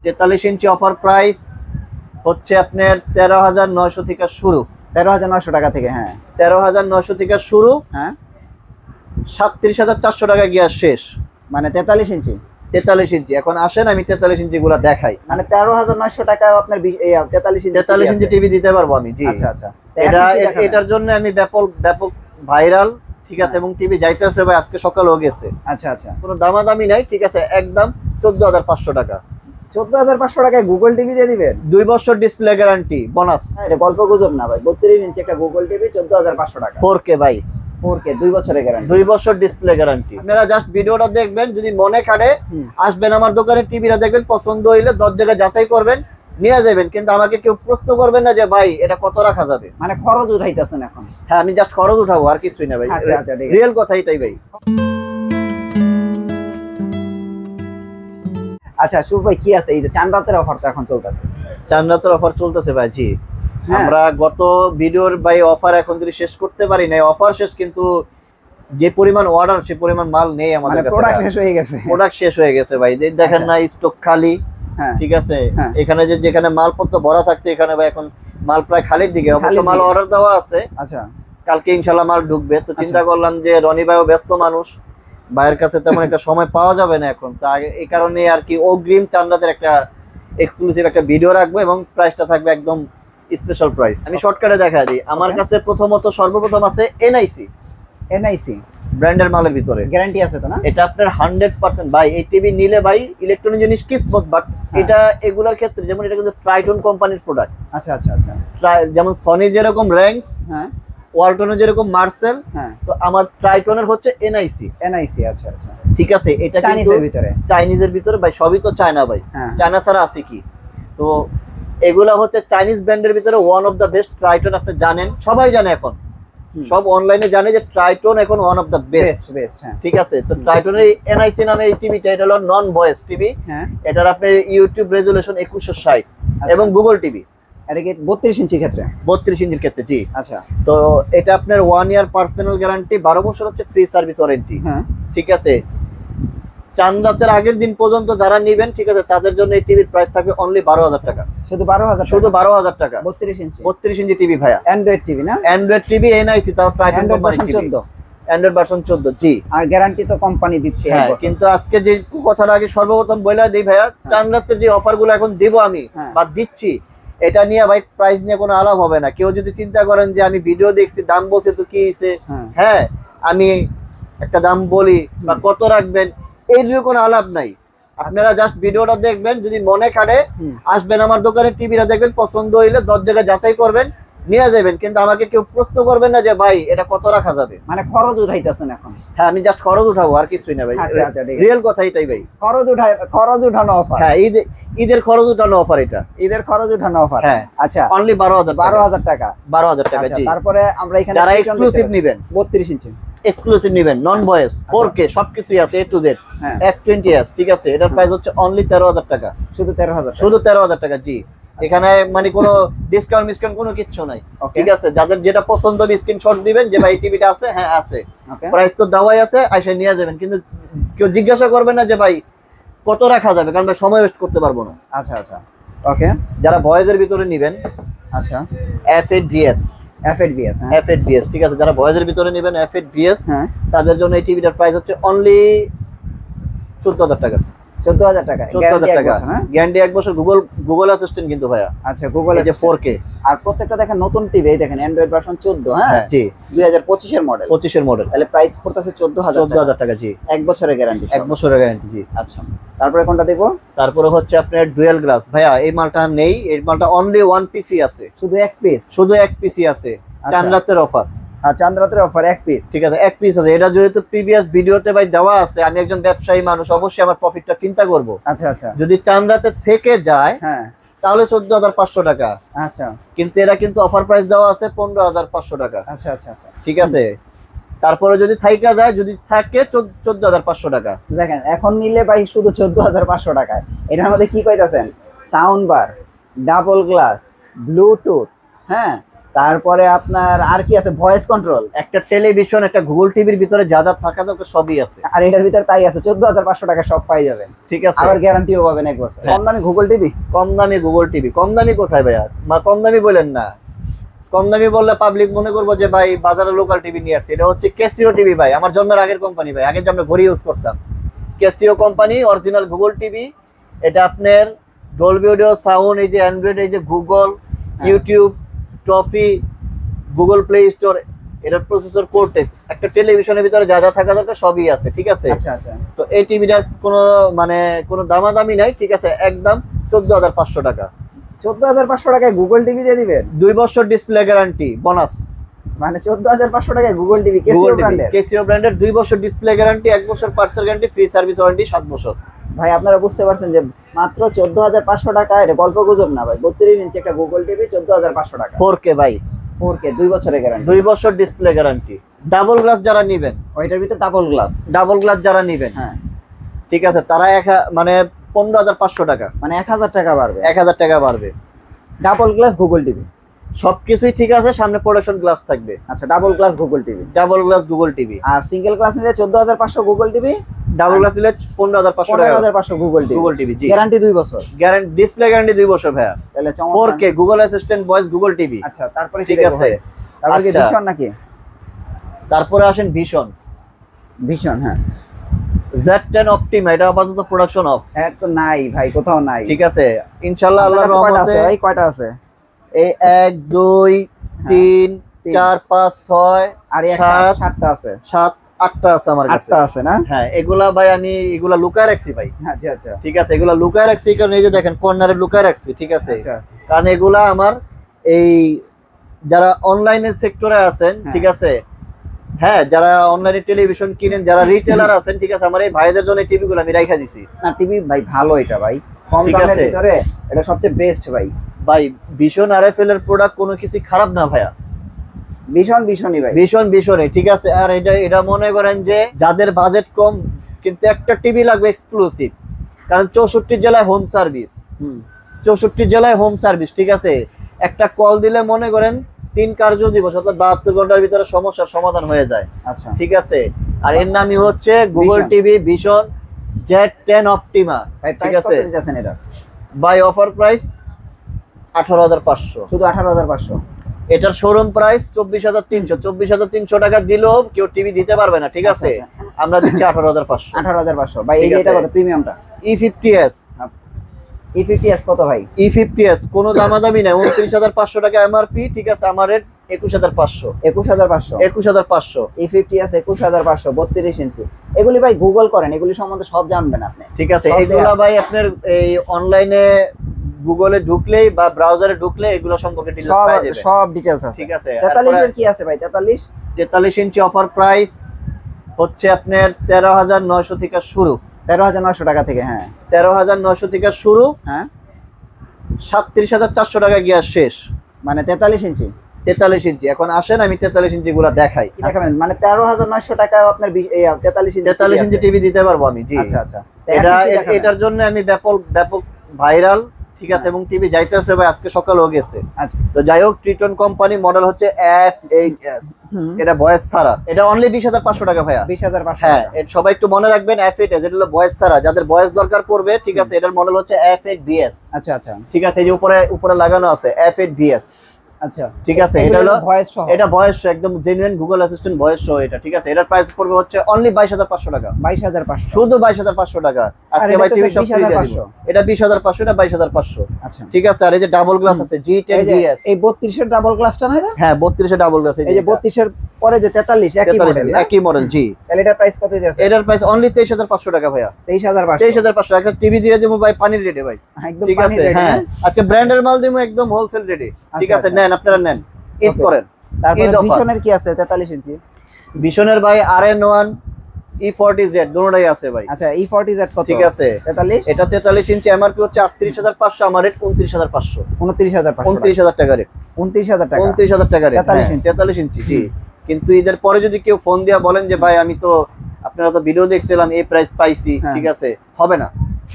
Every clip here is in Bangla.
43 ইঞ্চি অফার প্রাইস হচ্ছে আপনার 13,900 থেকে শুরু। 13,900 টাকা থেকে। হ্যাঁ 13,900 থেকে শুরু। হ্যাঁ 37,400 টাকা গিয়া শেষ। মানে 43 ইঞ্চি। 43 ইঞ্চি। এখন আসেন আমি 43 ইঞ্চি গুলা দেখাই। মানে 13,900 টাকা আপনার 43 ইঞ্চি 43 ইঞ্চি টিভি দিতে পারবো আমি। জি আচ্ছা আচ্ছা। এটার জন্য আমি ব্যাপক ভাইরাল, ঠিক আছে, এবং টিভি যাইতেছে ভাই, আজকে সকালেও গেছে। আচ্ছা আচ্ছা। কোনো দামাদামি নাই, ঠিক আছে, একদম 14,500 টাকা। 14,500 টাকায় গুগল টিভি দিয়ে দিবেন? 2 বছর ডিসপ্লে গ্যারান্টি বোনাস। এটা গল্প গুজব না ভাই, 32 ইঞ্চি একটা গুগল টিভি 14,500 টাকা। 4K ভাই, 4K 2 বছরের গ্যারান্টি। 2 বছর ডিসপ্লে গ্যারান্টি। আপনারা জাস্ট ভিডিওটা দেখবেন, যদি মনে কাটে আসবেন আমার দোকানে, টিভিটা দেখবেন, পছন্দ হইলে 10 জায়গায় যাচাই করবেন, নিয়ে যাবেন। কিন্তু আমাকে কেউ প্রশ্ন করবেন না যে ভাই এটা কত রাখা যাবে। মানে খরচ উঠাইতেছেন এখন? হ্যাঁ আমি জাস্ট খরচ উঠাবো, আর কিছুই না ভাই। আচ্ছা আচ্ছা, ঠিক আছে, রিয়েল কথা এটাই ভাই। আচ্ছা শুভ ভাই, কি আছে এই যে চাঁদ রাতের অফার তো এখন চলতেছে? চাঁদ রাতের অফার চলতেছে ভাই। জি আমরা গত ভিডিওর ভাই অফার এখন যদি শেষ করতে পারি না, অফার শেষ, কিন্তু যে পরিমাণ অর্ডার সে পরিমাণ মাল নেই আমাদের কাছে। প্রোডাক্ট শেষ হয়ে গেছে। প্রোডাক্ট শেষ হয়ে গেছে ভাই, দেখেন না স্টক খালি। ঠিক আছে, এখানে যেখানে মালপত্র ভরা থাকতো, এখানে ভাই এখন মাল প্রায় খালির দিকে। অবশ্য মাল অর্ডার দেওয়া আছে। আচ্ছা কালকে ইনশাআল্লাহ মাল ঢুকবে। তো চিন্তা করলাম যে রনি ভাইও ব্যস্ত মানুষ, ভাইয়ের কাছে তেমন একটা সময় পাওয়া যাবে না এখন। তা এই কারণে আর কি অগ্রিম চাঁদ রাতের একটা এক্সক্লুসিভ একটা ভিডিও রাখবো, এবং প্রাইসটা থাকবে একদম স্পেশাল প্রাইস। আমি শর্টকাটে দেখা দিই। আমার কাছে সর্বপ্রথম আছে এনআইসি। এনআইসি ব্র্যান্ডের মালের ভিতরে গ্যারান্টি আছে তো না? এটা আপনার 100% ভাই। এই টিভি নিলে ভাই ইলেকট্রনিক জিনিস কিসমত, বাট এটা এগুলার ক্ষেত্রে যেমন এটা কিন্তু ট্রাইটন কোম্পানির প্রোডাক্ট। আচ্ছা আচ্ছা আচ্ছা। যেমন সনি যেরকম র্যাঙ্কস, হ্যাঁ, ওয়ালটনের যেরকম মার্সেল, হ্যাঁ, তো আমার ট্রাইটনের হচ্ছে এনআইসি। এনআইসি আচ্ছা আচ্ছা, ঠিক আছে। এটা চাইনিজের ভিতরে ভাই, সবই তো চায়না ভাই। চায়না ছাড়া আছে কি? তো এগুলা হচ্ছে চাইনিজ ব্র্যান্ডের ভিতরে one of the best. Triton আপনি জানেন, সবাই জানে এখন, সব অনলাইনে জানে যে ট্রাইটন এখন ওয়ান অফ দ্য বেস্ট। ঠিক আছে, তো ট্রাইটনের এনআইসি নামে এই টিভিটা, এটা হলো নন ভয়েস টিভি। এটার আপনার ইউটিউব রেজুলেশন 2160 এবং গুগল টিভি। এটা কি 32 ইঞ্চির ক্ষেত্রে? 32 ইঞ্চির ক্ষেত্রে, জি। আচ্ছা, তো এটা আপনার 1 ইয়ার পার্সোনাল গ্যারান্টি, 12 বছর হচ্ছে ফ্রি সার্ভিস ওয়ারেন্টি। ঠিক আছে, চাঁদ রাতের আগের দিন পর্যন্ত যারা নেবেন, ঠিক আছে, তাদের জন্য এই টিভির প্রাইস থাকবে অনলি 12,000 টাকা। শুধু 12,000? শুধু 12,000 টাকা। 32 ইঞ্চি টিভি ভাইয়া, অ্যান্ড্রয়েড টিভি না? অ্যান্ড্রয়েড টিভি এনআইসি, তাও ট্রাইটন কোম্পানি 14। অ্যান্ড্রয়েড ভার্সন 14, জি। আর গ্যারান্টি তো কোম্পানি দিচ্ছে। হ্যাঁ, কিন্তু আজকে যে কথাটা আগে সর্বপ্রথম বলে দেই ভাইয়া, চাঁদ রাতের যে অফারগুলো এখন দেব আমি বা দিচ্ছি, এটা নিয়ে ভাই প্রাইস নিয়ে কোনো আলাপ হবে না। কেউ যদি চিন্তা করেন যে আমি ভিডিও দেখছি, দাম বলছে তো কি হইছে, হ্যাঁ আমি একটা দাম বলি বা কত রাখবেন, এই কোনো আলাপ নাই। আপনারা জাস্ট ভিডিওটা দেখবেন, যদি মনে কাটে আসবেন আমার দোকানে, টিভিটা দেখবেন, পছন্দ হইলে 10 জায়গায় যাচাই করবেন, নিয়ে যাবেন। কিন্তু আমাকে কেউ প্রশ্ন করবেন না যে ভাই এটা কত রাখা যাবে। মানে খরচ উঠাইতেছেন এখন? হ্যাঁ আমি জাস্ট খরচ উঠাবো, আর কিছুই না ভাই। রিয়েল কথা এটাই ভাই। খরচ উঠানো অফার। হ্যাঁ, ঈদের খরচ উঠানো অফার। এটা ঈদের খরচ উঠানো অফার। হ্যাঁ, আচ্ছা, অনলি 12,000 টাকা। 12,000 টাকা, জি। তারপরে আমরা এখানে যারা এক্সক্লুসিভ নেবেন, 32 ইঞ্চি এক্সক্লুসিভ নেবেন, নন ভয়েস, 4K সবকিছুই আছে, A to Z, F20s, ঠিক আছে। এটার প্রাইস হচ্ছে অনলি 13,000 টাকা। শুধু 13,000? শুধু 13,000 টাকা, জি। এখানে মানে কোনো ডিসকাউন্ট কোনো কিছু নাই। ঠিক আছে, যাদের যেটা পছন্দ হবে স্ক্রিনশট দিবেন যে ভাই টিভিটা আছে, হ্যাঁ আছে, প্রাইস তো দেওয়াই আছে, এসে নিয়ে যাবেন। কিন্তু কেউ জিজ্ঞাসা করবে না যে ভাই কত রাখা যাবে, কারণ ভাই সময় ওয়েস্ট করতে পারবো না। আচ্ছা আচ্ছা, ওকে। যারা ভয়েসের ভিতরে নেবেন, আচ্ছা, F8VS, ঠিক আছে, যারা ভয়েসের ভিতরে নেবেন F8VS, তাদের জন্য এই টিভিটার প্রাইস হচ্ছে অনলি 14,000 টাকা। 14,000 টাকা গ্যারান্টি 1 বছর। গুগল অ্যাসিস্ট্যান্ট কিন্তু ভাইয়া। আচ্ছা, গুগল এই যে 4K। আর প্রত্যেকটা দেখেন নতুন টিভি, এই দেখেন অ্যান্ড্রয়েড ভার্সন 14, হ্যাঁ জি, 2025 এর মডেল। 25 এর মডেল। তাহলে প্রাইস পড়তেছে 14,000 টাকা, জি। 1 বছরের গ্যারান্টি। 1 বছরের গ্যারান্টি, জি। আচ্ছা, তারপরে কোনটা দেখবো? তারপরে হচ্ছে আপনার ডুয়াল গ্লাস। ভাইয়া এই মালটা নেই, এই মালটা অনলি 1 পিসি আছে। শুধু 1 পিস? শুধু 1 পিসি আছে। চাঁদ রাতের অফার। চাঁদ রাতের অফার 1 পিস, ঠিক আছে, 1 পিস আছে। এটা যেহেতু প্রিভিয়াস ভিডিওতে ভাই দেওয়া আছে, আমি একজন ব্যবসায়ী মানুষ, অবশ্যই আমার প্রফিটটা চিন্তা করব। আচ্ছা আচ্ছা, যদি চাঁদ রাতে থেকে যায়, হ্যাঁ, তাহলে 14,500 টাকা। আচ্ছা, কিন্তু এরা কিন্তু অফার প্রাইস দেওয়া আছে 15,500 টাকা। আচ্ছা আচ্ছা আচ্ছা, ঠিক আছে। তারপরে যদি থাইকা যায়, যদি থাকে 14,500 টাকা। দেখেন এখন নিলে ভাই শুধু 14,500 টাকায় এটার মধ্যে কি পাইতেছেন? Sound bar, double glass, Bluetooth, হ্যাঁ, তারপরে আপনার আর কি আছে, ভয়েস কন্ট্রোল, একটা টেলিভিশন, একটা গুগল টিভির ভিতরে যা যা থাকা দরকার সবই আছে। আর এটার ভিতরে তাই আছে 14500 টাকা সব পাই যাবেন। ঠিক আছে, আবার গ্যারান্টিও পাবেন 1 বছর। কম দামি গুগল টিভি, কম দামি গুগল টিভি। কম দামি কোথায় ভাইয়া? কম দামি বলেন না, কম দামি বললে পাবলিক মনে করবো যে ভাই বাজারে লোকাল টিভি নিয়ে আসছে। এটা হচ্ছে ক্যাসিও টিভি ভাই, আমার জন্মের আগের কোম্পানি ভাই, আগে যে আমরা ঘড়ি ইউজ করতাম, Casio company original Google TV. এটা আপনার ডলবি অডিও সাউন্ড, এই যে অ্যান্ড্রয়েড, এই যে Google, YouTube, toffee, Google play store, এটার প্রসেসর, কোর্টেক্স, একটা টেলিভিশনের ভিতরে যা যা থাকা দরকার সবই আছে। ঠিক আছে, আচ্ছা আচ্ছা। তো এই টিভিটার কোনো মানে কোনো দামাদামি নাই। ঠিক আছে, একদম 14500 টাকা। 14500 টাকায় গুগল টিভি দিয়ে দিবেন? 2 বছর ডিসপ্লে গ্যারান্টি বোনাস। মানে 14500 টাকায় গুগল টিভি, কেসিও ব্র্যান্ডের? কেসিও ব্র্যান্ডের 2 বছর ডিসপ্লে গ্যারান্টি, 1 বছর পার্টসের গ্যারান্টি, ফ্রি সার্ভিস ওয়ারেন্টি 7 বছর। ভাই আপনারা বুঝতে পারছেন যে মাত্র 14500 টাকা, এটা গল্প গুজব না ভাই। 32 ইঞ্চি একটা গুগল টিভি 14500 টাকা, 4K ভাই, 4K, 2 বছরের গ্যারান্টি, 2 বছর ডিসপ্লে গ্যারান্টি। ডাবল গ্লাস যারা নেবেন, ওইটার ভিতর ডাবল গ্লাস, ডাবল গ্লাস যারা নেবেন, হ্যাঁ ঠিক আছে, তারা মানে 15500 টাকা, মানে 1000 টাকা বাড়বে, 1000 টাকা বাড়বে। ডাবল গ্লাস গুগল টিভি, সবকিছুই ঠিক আছে, সামনে প্রোডাকশন গ্লাস থাকবে। আচ্ছা, double glass Google TV. Double glass Google TV. আর সিঙ্গেল গ্লাস নিলে 14500 গুগল টিভি, ডাবল গ্লাস নিলে 15500 টাকা 15500 গুগল টিভি। গুগল টিভি, জি, গ্যারান্টি 2 বছর, গ্যারান্টি, ডিসপ্লে গ্যারান্টি 2 বছর ভাইয়া। তাহলে 4K Google assistant voice Google TV. আচ্ছা, তারপরে ঠিক আছে, তারপরে কি আচ্ছা। ভীষণ নাকি? তারপরে আসেন ভীষণ। ভীষণ, হ্যাঁ, Z10 অপটিমা, এটা আপাতত প্রোডাকশন অফ, এর তো নাই ভাই, কোথাও নাই। ঠিক আছে, ইনশাআল্লাহ আল্লাহর আপনার কাছে কয়টা রহমতে। আছে ভাই, কয়টা আছে? এই 1 2 3 4 5 6 আর 7 7টা আছে, 7 8টা আছে আমার কাছে। 8টা আছে না? হ্যাঁ, এগুলা ভাই আমি এগুলা লুকায় রাখছি ভাই। আচ্ছা আচ্ছা ঠিক আছে, এগুলা লুকায় রাখছি কারণ এই যে দেখেন কর্নারে লুকায় রাখছি। ঠিক আছে, আচ্ছা। কারণ এগুলা আমার এই যারা অনলাইনের সেক্টরে আছেন, হ্যাঁ। ঠিক আছে, হ্যাঁ, যারা অনলাইনে টেলিভিশন কিনেন, যারা রিটেলার আছেন, ঠিক আছে, আমার এই ভাইদের জন্য টিভি গুলো আমি রাইখা দিছি। না, টিভি ভাই ভালো, এটা ভাই কম ঠিক দামের আছে। ভিতরে এটা সবচেয়ে বেস্ট ভাই। ভাই ভীষণ আরএফএল এর প্রোডাক্ট কোনো কিছু খারাপ না ভাইয়া, ভীষণই ভাই, ভীষণই ঠিক আছে। আর এটা মনে করেন যে যাদের বাজেট কম কিন্তু একটা টিভি লাগবে এক্সক্লুসিভ, কারণ 64 জেলায় হোম সার্ভিস, 64 জেলায় হোম সার্ভিস, ঠিক আছে। একটা কল দিলে মনে করেন 3 কার্য দিবস অর্থাৎ 72 ঘন্টার ভিতরে সমস্যার সমাধান হয়ে যায়। আচ্ছা, ঠিক আছে, আর এর নামই হচ্ছে গুগল ভীষণ। টিভি ভীষণ Z10 অপটিমা। ভাই ঠিক প্রাইস কত আছে, দিতেছেন এটা? বাই অফার প্রাইস 18500, শুধু 18500। এটার শোরুম প্রাইস 24300। 24300 টাকা দিলেও কেউ টিভি দিতে পারবে না। ঠিক আছে, আচ্ছা, আমরা দিচ্ছি 18500। 18500 ভাই। এই ঠিক যে এটা আছে। কত প্রিমিয়ামটা? E50s, E50s কত ভাই? E50s কোনো দামাদামি নাই, 29500 টাকা এমআরপি। ঠিক আছে, আমার রেট 21500। 21500। 21500 E50s 21500, 32 ইঞ্চি। এগুলি ভাই গুগল করেন, এগুলি সম্বন্ধে সব জানবেন আপনি। ঠিক আছে, সব এগুলা দেয়া আছে। ভাই আপনার এই অনলাইনে গুগলে ঢুকলেই বা ব্রাউজারে ঢুকলে এগুলো সম্পর্কে ডিটেইলস সব পাওয়া যাবে। সব ডিটেইলস আছে। ঠিক আছে, 43 এর কি আছে ভাই? 43 43 ইঞ্চি অফার প্রাইস হচ্ছে আপনার 13900 থেকে শুরু। 13900 টাকা থেকে, হ্যাঁ 13900 থেকে শুরু, হ্যাঁ, 37400 টাকা গিয়া শেষ। মানে 43 ইঞ্চি। 43 ইঞ্চি। এখন আসেন আমি 43 ইঞ্চি গুলা দেখাই। কি দেখাবেন? মানে 13900 টাকা আপনার 43 ইঞ্চি 43 ইঞ্চি টিভি দিতে পারবো আমি, জি। আচ্ছা আচ্ছা। তো এটা এখন কি দেখাবেন? এটার জন্য আমি ব্যাপক ভাইরাল, ঠিক আছে, এবং টিভি যাইতেছে ভাই, আজকে সকালেও গেছে। আচ্ছা, তো যাই হোক, ট্রিটন কোম্পানি মডেল হচ্ছে F8s, এটা ভয়েস ছাড়া, এটা অনলি 20500 টাকা ভাইয়া। 20500 হ্যাঁ, টাকা। এটা সবাই একটু মনে রাখবেন, F8s, এটা হলো ভয়েস ছাড়া, যাদের ভয়েস দরকার পড়বে, ঠিক আছে, এটার মডেল হচ্ছে F8VS। আচ্ছা আচ্ছা ঠিক আছে, এই যে উপরে লাগানো আছে F8VS। আচ্ছা, ঠিক আছে, এটা হলো ভয়েস সহ। এটা ভয়েস একদম জেনুইন গুগল অ্যাসিস্ট্যান্ট ভয়েস সহ এটা। ঠিক আছে, এটার প্রাইস পড়বে হচ্ছে অনলি 22500 টাকা, 22500। শুধু 22500 টাকা। আজকে এটা ভাই তো টিভি স্যার সব ফ্রি দিয়ে দিব। 20500 এটা 20500, এটা 22500। আচ্ছা, ঠিক আছে, আর এই যে ডাবল গ্লাস আছে এই যে G10VS। এই 32 এর ডাবল গ্লাসটা না এটা? হ্যাঁ, 32 এর ডাবল গ্লাস, এই যে 32 এর পরে যে 43 একই মডেল, একই মডেল, জি। তাহলে এটার প্রাইস কত যাচ্ছে? এটার প্রাইস অনলি 23500 টাকা ভাইয়া। 23500। 23500 একটা টিভি দিয়ে দেবো ভাই পানির রেটে ভাই। একদম ঠিক পানি আছে, রেডি। হ্যাঁ, আজকে ব্র্যান্ডের মাল দিমু একদম হোলসেল রেটে। ঠিক আচ্ছা, আছে, আচ্ছা। নেন, আপনারা নেন, ঈদ Okay. করেন। তারপরে ঈদ offer। ভীষণের কি আছে 43 ইঞ্চি? ভীষণের ভাই RN1 E40Z দুটোটাই আছে ভাই। আচ্ছা, E40Z কত? ঠিক আছে, 43। এটা 43 ইঞ্চি, এমআরপি হচ্ছে 38500, আমার রেট 29500। 29500। 29000 টাকা রেট, 29000 টাকা। 29000 টাকা রেট, 43 ইঞ্চি। 43 ইঞ্চি, জি। কিন্তু ঈদের পরে যদি কেউ ফোন দিয়া বলেন যে ভাই আমি তো আপনারা তো ভিডিও দেখছিলাম, এই প্রাইস পাইছি, হ্যাঁ। ঠিক আছে, হবে না।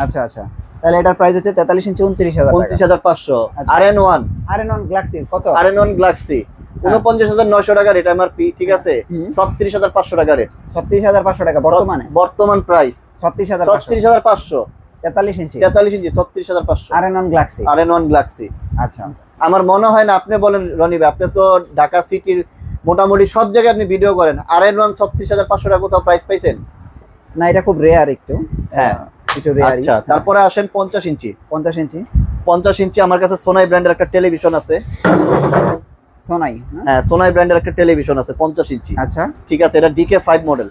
আচ্ছা আচ্ছা। তাহলে এটার প্রাইস হচ্ছে 43 ইঞ্চি 29,000 টাকা। 29,500। আচ্ছা। RN1 গ্যালাক্সি কত? RN1 গ্যালাক্সি 49,900 টাকা রেট এমআরপি, ঠিক আছে। 36,500 টাকা রেট, 36,500 টাকা বর্তমান প্রাইস। 36,500 43 ইঞ্চি 36,500 RN1 গ্যালাক্সি। RN1 Galaxy. আচ্ছা, আমার মনে হয় না, আপনি বলেন রনি ভাই, আপনি তো ঢাকা সিটির মোটামুটি সব জায়গায় আপনি ভিডিও করেন, RN1 36,500 টাকা কোথাও প্রাইস পাইছেন? না এটা খুব রেয়ার একটু। হ্যাঁ একটু রেয়ার। আচ্ছা, তারপরে আসেন 50 ইঞ্চি। 50 ইঞ্চি 50 ইঞ্চি আমার কাছে সোনাই ব্র্যান্ডের একটা টেলিভিশন আছে। সোনাই, হ্যাঁ, সোনাই ব্র্যান্ডের একটা টেলিভিশন আছে 50 ইঞ্চি। আচ্ছা, ঠিক আছে, এটা DK5 মডেল,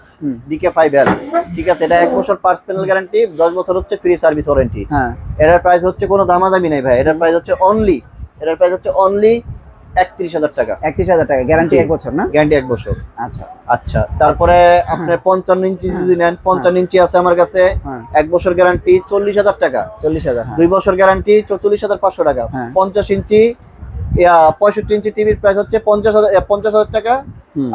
DK5L, ঠিক আছে। এটা 1 বছর পার্টস প্যানেল গ্যারান্টি, 10 বছর হচ্ছে ফ্রি সার্ভিস ওয়ারেন্টি। হ্যাঁ, এটার প্রাইস হচ্ছে কোনো দামাদামি নাই ভাই, এটার প্রাইস হচ্ছে অনলি 31,000 টাকা। 31,000 টাকা গ্যারান্টি 1 বছর না? গ্যারান্টি 1 বছর। আচ্ছা আচ্ছা, তারপরে আপনার 55 ইঞ্চি যদি নেন, 55 ইঞ্চি আছে আমার কাছে, 1 বছর গ্যারান্টি 40,000 টাকা। 40,000। 2 বছর গ্যারান্টি 44,500 টাকা। 50 ইঞ্চি 65 ইঞ্চি টিভির প্রাইস হচ্ছে 50,000 টাকা।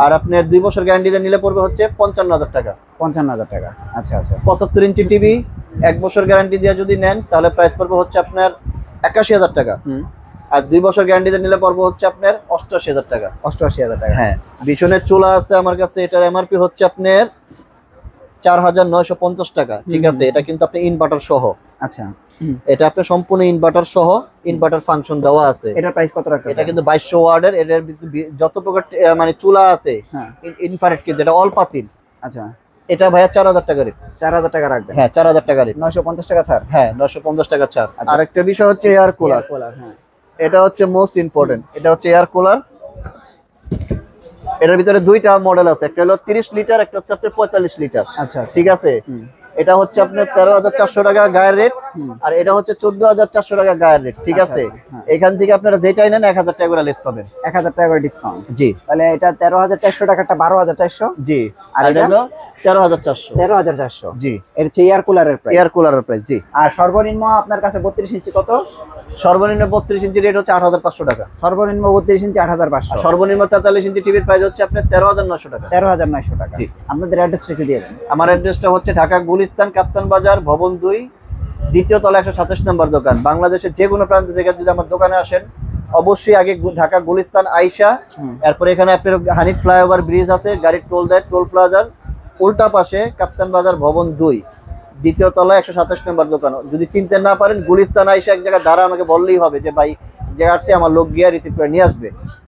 আর আপনার 2 বছর গ্যারান্টিতে নিলে পড়বে হচ্ছে 55,000 টাকা। 55,000 টাকা। আচ্ছা আচ্ছা। 75 ইঞ্চি টিভি 1 বছর গ্যারান্টি দিয়ে যদি নেন, তাহলে প্রাইস পড়বে হচ্ছে আপনার 81,000 টাকা। আর 2 বছর গ্যারান্টিতে নিলে পড়বে হচ্ছে আপনার 88,000 টাকা। 88,000 টাকা। হ্যাঁ, বিছনের চুলা আছে আমার কাছে, এটার এমআরপি হচ্ছে আপনার 4,950 টাকা, ঠিক আছে। এটা কিন্তু আপনি ইনভার্টার সহ। আচ্ছা, এটা আপনি সম্পূর্ণ ইনভার্টার সহ, ইনভার্টার ফাংশন দেওয়া আছে। এটার প্রাইস কত রাখছেন? এটা কিন্তু 2200 ওয়াটের, এটার যত প্রকার মানে চুলা আছে ইনফ্রারেড, কিন্তু এটা অল পাতিল। আচ্ছা, এটা ভাইয়া 4,000 টাকা রেট। 4,000 টাকা রাখবেন? হ্যাঁ, 4,000 টাকা রেট। 950 টাকা ছাড়? হ্যাঁ, 950 টাকা ছাড়। আচ্ছা। আরেকটা বিষয় হচ্ছে এয়ার কুলার। হ্যাঁ, এটা হচ্ছে মোস্ট ইম্পর্টেন্ট, এটা হচ্ছে এয়ার কুলার। এটার ভিতরে 2টা মডেল আছে, একটা হলো 30 লিটার, একটা হচ্ছে আপনার 45 লিটার। আচ্ছা, ঠিক আছে। এটা হচ্ছে আপনার 13,400 টাকা গায়ের রেট, আর এটা হচ্ছে 14,400 টাকা গায়ের রেট, ঠিক আছে। এখান থেকে আপনারা যেটাই নেন 1,000 টাকা করে লেস পাবেন। 1,000 টাকা করে ডিসকাউন্ট। জি। তাহলে এটা 13,400 টাকাটা 12,400। জি। আর এটা হলো 13,400। 13,400। জি। এর হচ্ছে এয়ার কুলারের প্রাইস। এয়ার কুলারের প্রাইস। জি। আর সর্বনিম্ন আপনার কাছে 32 ইঞ্চি কত? সর্বনিম্ন 32 ইঞ্চি রেট হচ্ছে 8,500 টাকা। সর্বনিম্ন 32 ইঞ্চি 8,500। সর্বনিম্ন 43 ইঞ্চি টিভির প্রাইস হচ্ছে আপনার 13,900 টাকা। 13,900 টাকা। জি। আপনাদের অ্যাড্রেসটা একটু দিয়ে দেন। আমার অ্যাড্রেসটা হচ্ছে ঢাকা গুলিস্তান, কাপ্তান বাজার, ভবন 2, দ্বিতীয় তলা, 127 নম্বর দোকান। বাংলাদেশের যে কোনো প্রান্ত থেকে যদি আমার দোকানে আসেন, অবশ্যই আগে ঢাকা গুলিস্তান আইসা, এরপর এখানে আপনার হানিফ ফ্লাইওভার ব্রিজ আছে, গাড়ির টোল দেয়, টোল প্লাজার উল্টা পাশে কাপ্তান বাজার, ভবন 2, দ্বিতীয় তলা, 127 নম্বর দোকান। যদি চিনতে না পারেন, গুলিস্তান আইসা এক জায়গায় দাঁড়া আমাকে বললেই হবে যে ভাই জায়গা আসছে, আমার লোক গিয়ে রিসিভ করে নিয়ে আসবে।